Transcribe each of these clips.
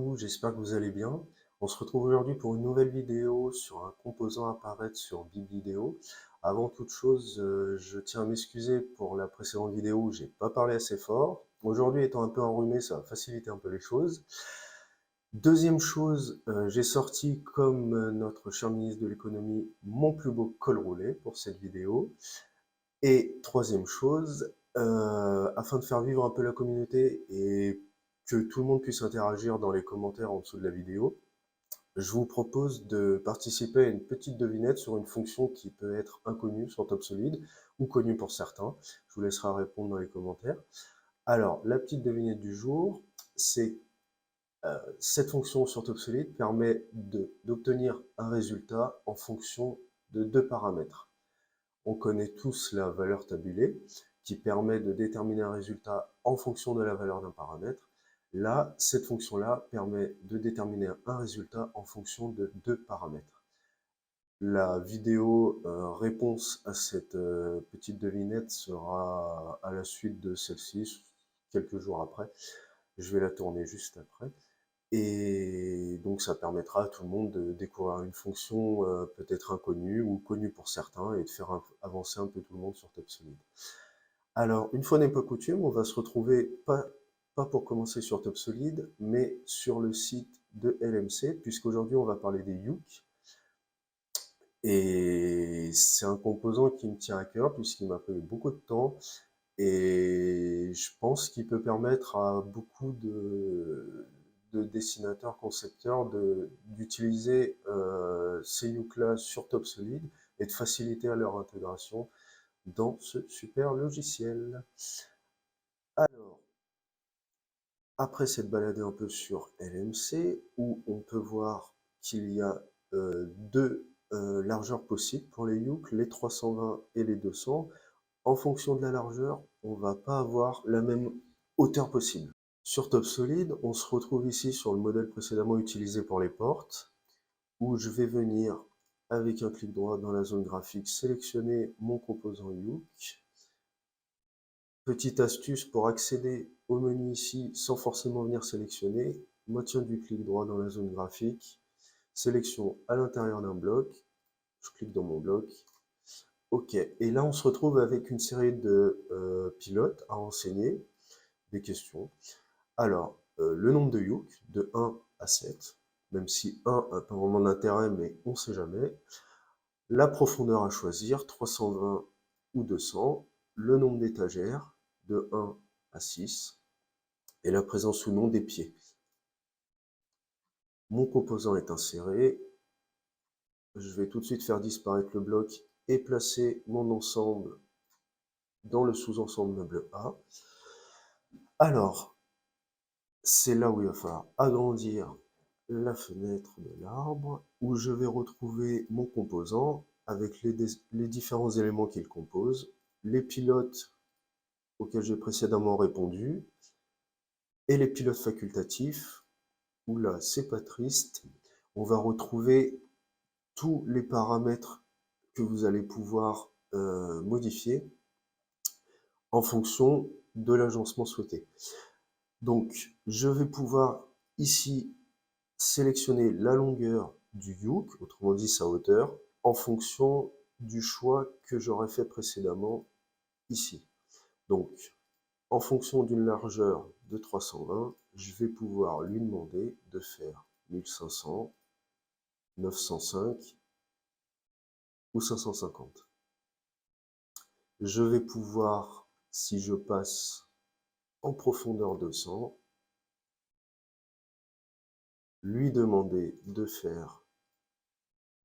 vous, j'espère que vous allez bien. On se retrouve aujourd'hui pour une nouvelle vidéo sur un composant à apparaître sur BibVideo. Avant toute chose, je tiens à m'excuser pour la précédente vidéo où j'ai pas parlé assez fort. Aujourd'hui, étant un peu enrhumé, ça va faciliter un peu les choses. Deuxième chose, j'ai sorti, comme notre cher ministre de l'économie, mon plus beau col roulé pour cette vidéo. Et troisième chose, afin de faire vivre un peu la communauté et que tout le monde puisse interagir dans les commentaires en dessous de la vidéo, je vous propose de participer à une petite devinette sur une fonction qui peut être inconnue sur TopSolid ou connue pour certains. Je vous laisserai répondre dans les commentaires. Alors, la petite devinette du jour, c'est cette fonction sur TopSolid permet d'obtenir un résultat en fonction de deux paramètres. On connaît tous la valeur tabulée, qui permet de déterminer un résultat en fonction de la valeur d'un paramètre. Là, cette fonction-là permet de déterminer un résultat en fonction de deux paramètres. La vidéo réponse à cette petite devinette sera à la suite de celle-ci, quelques jours après. Je vais la tourner juste après. Et donc ça permettra à tout le monde de découvrir une fonction peut-être inconnue ou connue pour certains et de faire avancer un peu tout le monde sur TopSolid. Alors, une fois n'est pas coutume, on va se retrouver pas pour commencer sur TopSolid, mais sur le site de LMC, puisqu'aujourd'hui on va parler des Youk. Et c'est un composant qui me tient à cœur puisqu'il m'a pris beaucoup de temps et je pense qu'il peut permettre à beaucoup de dessinateurs, concepteurs d'utiliser ces Youk-là sur TopSolid et de faciliter leur intégration dans ce super logiciel. Alors, après s'être baladé un peu sur LMC, où on peut voir qu'il y a deux largeurs possibles pour les Youk, les 320 et les 200. En fonction de la largeur, on va pas avoir la même hauteur possible. Sur TopSolid, on se retrouve ici sur le modèle précédemment utilisé pour les portes, où je vais venir, avec un clic droit dans la zone graphique, sélectionner mon composant Youk. Petite astuce pour accéder au menu ici sans forcément venir sélectionner, maintien du clic droit dans la zone graphique, sélection à l'intérieur d'un bloc, je clique dans mon bloc, ok, et là on se retrouve avec une série de pilotes à renseigner, des questions. Alors, le nombre de Youk, de 1 à 7, même si 1 n'a pas vraiment d'intérêt, mais on ne sait jamais. La profondeur à choisir, 320 ou 200. Le nombre d'étagères, de 1 à 6. Et la présence ou non des pieds. Mon composant est inséré. Je vais tout de suite faire disparaître le bloc et placer mon ensemble dans le sous-ensemble meuble A. Alors, c'est là où il va falloir agrandir la fenêtre de l'arbre, où je vais retrouver mon composant avec les différents éléments qu'il compose, les pilotes auxquels j'ai précédemment répondu, et les pilotes facultatifs, où là, c'est pas triste, on va retrouver tous les paramètres que vous allez pouvoir modifier en fonction de l'agencement souhaité. Donc, je vais pouvoir ici sélectionner la longueur du Youk, autrement dit sa hauteur, en fonction du choix que j'aurais fait précédemment ici. Donc, en fonction d'une largeur de 320, je vais pouvoir lui demander de faire 1500, 905 ou 550. Je vais pouvoir, si je passe en profondeur 200, lui demander de faire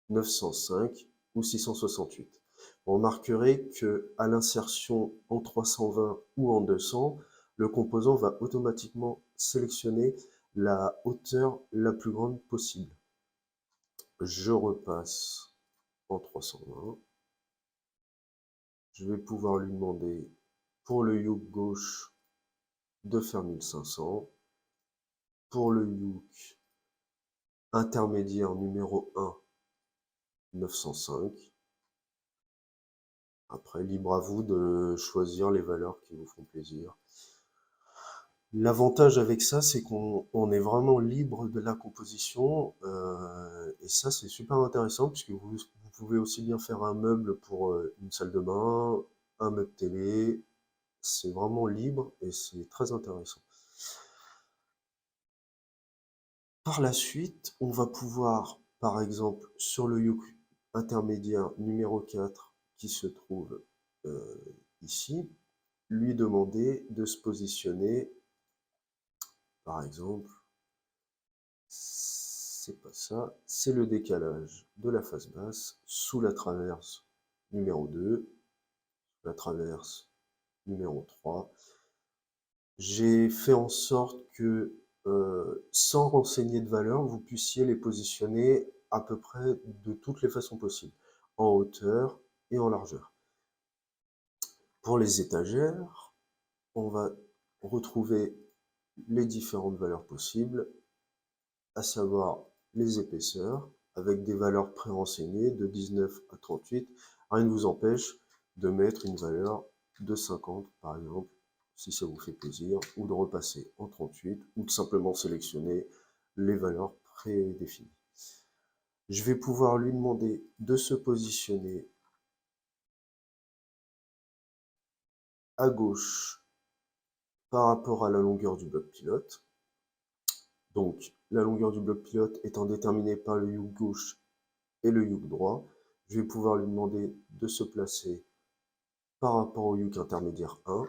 905 ou 668. Vous remarquerez que à l'insertion en 320 ou en 200, le composant va automatiquement sélectionner la hauteur la plus grande possible. Je repasse en 320. Je vais pouvoir lui demander pour le Youk gauche de faire 1500. Pour le Youk intermédiaire numéro 1, 905. Après, libre à vous de choisir les valeurs qui vous font plaisir. L'avantage avec ça, c'est qu'on est vraiment libre de la composition, et ça, c'est super intéressant puisque vous pouvez aussi bien faire un meuble pour une salle de bain, un meuble télé. C'est vraiment libre et c'est très intéressant. Par la suite, on va pouvoir, par exemple, sur le yoke intermédiaire numéro 4 qui se trouve euh, ici, lui demander de se positionner, par exemple, c'est pas ça, c'est le décalage de la face basse sous la traverse numéro 2, la traverse numéro 3. J'ai fait en sorte que, sans renseigner de valeur, vous puissiez les positionner à peu près de toutes les façons possibles, en hauteur et en largeur. Pour les étagères, on va retrouver les différentes valeurs possibles, à savoir les épaisseurs, avec des valeurs prérenseignées de 19 à 38. Rien ne vous empêche de mettre une valeur de 50, par exemple, si ça vous fait plaisir, ou de repasser en 38, ou de simplement sélectionner les valeurs prédéfinies. Je vais pouvoir lui demander de se positionner à gauche par rapport à la longueur du bloc pilote. Donc, la longueur du bloc pilote étant déterminée par le yoke gauche et le yoke droit, je vais pouvoir lui demander de se placer par rapport au yoke intermédiaire 1,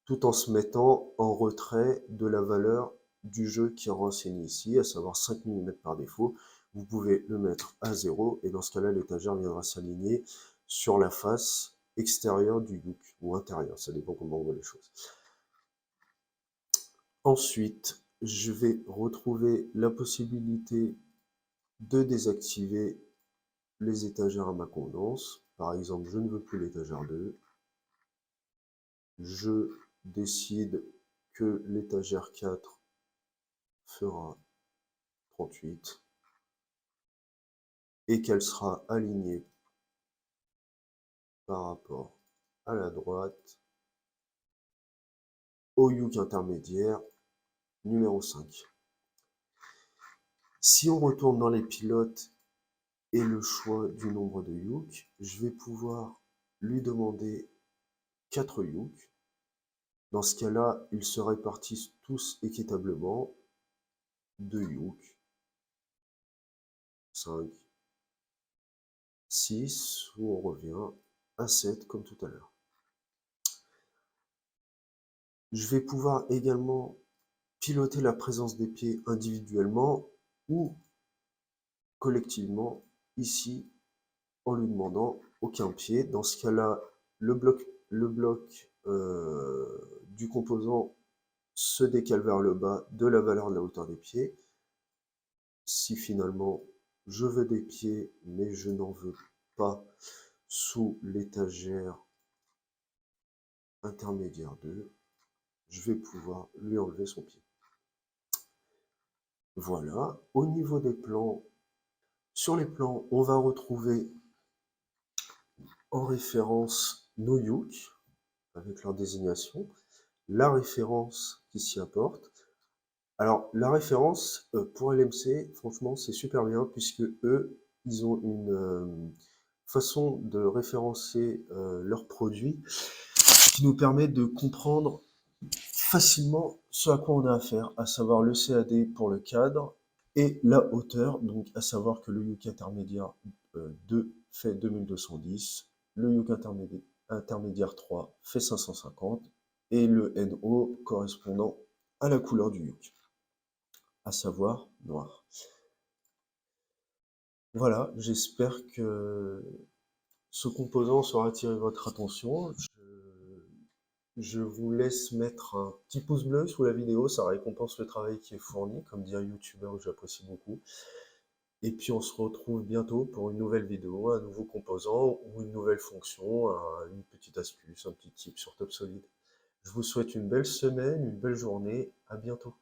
tout en se mettant en retrait de la valeur du jeu qui est renseigné ici, à savoir 5 mm par défaut. Vous pouvez le mettre à 0, et dans ce cas-là, l'étagère viendra s'aligner sur la face extérieure du yoke, ou intérieure, ça dépend comment on voit les choses. Ensuite, je vais retrouver la possibilité de désactiver les étagères à ma convenance. Par exemple, je ne veux plus l'étagère 2. Je décide que l'étagère 4 fera 38 et qu'elle sera alignée par rapport à la droite au yoke intermédiaire numéro 5. Si on retourne dans les pilotes et le choix du nombre de yoke, je vais pouvoir lui demander 4 yoke. Dans ce cas-là, ils se répartissent tous équitablement. 2 yoke, 5, 6, où on revient à 7 comme tout à l'heure. Je vais pouvoir également piloter la présence des pieds individuellement ou collectivement, ici, en lui demandant aucun pied. Dans ce cas-là, le bloc du composant se décale vers le bas de la valeur de la hauteur des pieds. Si finalement je veux des pieds, mais je n'en veux pas sous l'étagère intermédiaire 2, je vais pouvoir lui enlever son pied. Voilà, au niveau des plans, sur les plans, on va retrouver en référence nos yoke, avec leur désignation, la référence qui s'y apporte. Alors, la référence, pour LMC, franchement, c'est super bien, puisque eux, ils ont une façon de référencer leurs produits qui nous permet de comprendre facilement ce à quoi on a affaire, à savoir le CAD pour le cadre et la hauteur, donc à savoir que le yoke intermédiaire 2 fait 2210, le yoke intermédiaire 3 fait 550 et le NO correspondant à la couleur du yoke, à savoir noir. Voilà, j'espère que ce composant saura attirer votre attention. Je vous laisse mettre un petit pouce bleu sous la vidéo, ça récompense le travail qui est fourni, comme dit un youtubeur que j'apprécie beaucoup. Et puis on se retrouve bientôt pour une nouvelle vidéo, un nouveau composant ou une nouvelle fonction, une petite astuce, un petit tip sur TopSolid. Je vous souhaite une belle semaine, une belle journée, à bientôt.